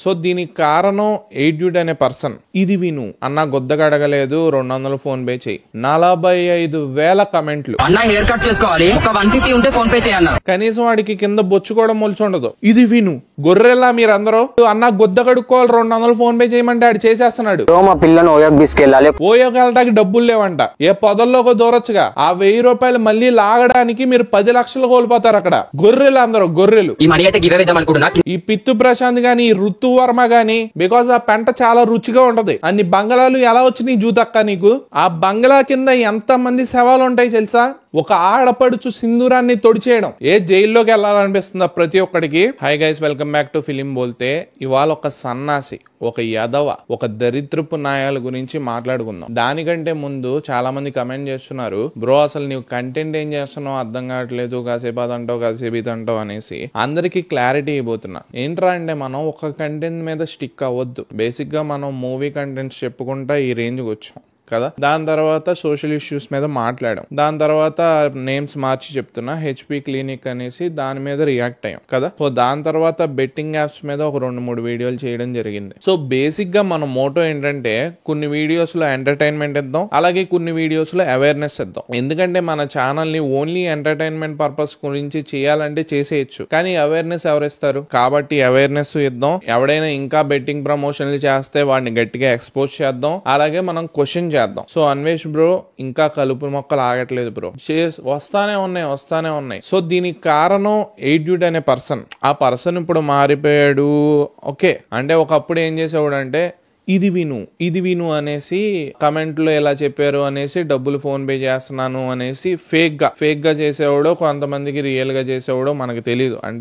So దీనికి కారణం ఎయిడ్యూడ్ అనే పర్సన్. ఇది విను అన్న గొద్దగా అడగలేదు 200 ఫోన్ పే చేయి. 45,000 కమెంట్లు. అన్న హెయిర్ కట్ చేసుకోవాలి, ఒక 150 ఉంటే ఫోన్ పే చేయాలి. కనీసం వాడికి కింద బొచ్చు కూడా మొలిచుండదు. ఇది విను గొర్రెలా మీరందరూ. అన్న గొద్ద కడుక్కోవాలి 200 ఫోన్ పే చేయమంటే ఆడు చేసేస్తున్నాడు. మా పిల్లని ఓయోకి తీసుకెళ్ళాలి. ఓయోకి వెళ్ళడానికి డబ్బులు లేవంట. ఏ పొదల్లోకి దూరొచ్చుగా. ఆ 1000 రూపాయలు మళ్ళీ లాగడానికి మీరు 10 లక్షలు కోల్పోతారు అక్కడ. గొర్రెలు అందరూ గొర్రెలు. ఈ మనీ అయితే గివ్ వేద్దాం అనుకుంటున్నా. ఈ పిత్తు ప్రశాంత్ గాని ఈ ఋతు వర్మ గాని, బికాస్ ఆ పెంట చాలా రుచిగా ఉంటది. అన్ని బంగళాలు ఎలా వచ్చినాయి జూతక్క నీకు? ఆ బంగళా కింద ఎంత మంది శవాలు ఉంటాయి తెలుసా? ఒక ఆడపడుచు సింధూరాన్ని తొడిచేయడం. ఏ జైల్లోకి వెళ్ళాలనిపిస్తుందా ప్రతి ఒక్కడికి? Hi guys, welcome back to film Bolte. ఇవాళ ఒక సన్నాసి, ఒక యదవ, ఒక దరిద్రపు నాయాల గురించి మాట్లాడుకుందాం. దానికంటే ముందు చాలా మంది కమెంట్ చేస్తున్నారు, బ్రో అసలు నీవు కంటెంట్ ఏం చేస్తున్నావు అర్థం కావట్లేదు, కాసేపు అదంటావు కాసేపు ఇదంటావు అనేసి. అందరికి క్లారిటీ ఇవ్వబోతున్నా. ఏంట్రా అంటే, మనం ఒక కంటెంట్ మీద స్టిక్ అవ్వద్దు. బేసిక్ గా మనం మూవీ కంటెంట్స్ చెప్పుకుంటా ఈ రేంజ్కి వచ్చాం కదా. దాని తర్వాత సోషల్ ఇష్యూస్ మీద మాట్లాడాం. దాని తర్వాత నేమ్స్ మార్చి చెప్తున్నా, హెచ్పి క్లినిక్ అనేసి దాని మీద రియాక్ట్ అయ్యాం కదా. సో దాని తర్వాత బెట్టింగ్ యాప్స్ మీద ఒక 2-3 వీడియోలు చేయడం జరిగింది. సో బేసిక్ గా మన మోటో ఏంటంటే, కొన్ని వీడియోస్ లో ఎంటర్టైన్మెంట్ ఇద్దాం, అలాగే కొన్ని వీడియోస్ లో అవేర్నెస్ ఇద్దాం. ఎందుకంటే మన ఛానల్ ని ఓన్లీ ఎంటర్టైన్మెంట్ పర్పస్ గురించి చేయాలంటే చేసేయచ్చు, కానీ అవేర్నెస్ ఎవరిస్తారు? కాబట్టి అవేర్నెస్ ఇద్దాం. ఎవడైనా ఇంకా బెట్టింగ్ ప్రమోషన్లు చేస్తే వాడిని గట్టిగా ఎక్స్పోజ్ చేద్దాం. అలాగే మనం క్వశ్చన్ చేద్దాం. సో అన్వేష్ బ్రో, ఇంకా కలుపు మొక్కలు ఆగట్లేదు బ్రో, వస్తానే ఉన్నాయి. సో దీనికి కారణం ఎయిడ్యూడ్ అనే పర్సన్. ఆ పర్సన్ ఇప్పుడు మారిపోయాడు. ఓకే అంటే ఒకప్పుడు ఏం చేసేవాడు అంటే, ఇది విను అనేసి కమెంట్లో ఎలా చెప్పారు అనేసి డబ్బులు ఫోన్ పే చేస్తున్నాను అనేసి ఫేక్ గా చేసేవాడో, కొంతమందికి రియల్ గా చేసేవాడో మనకు తెలియదు. అంటే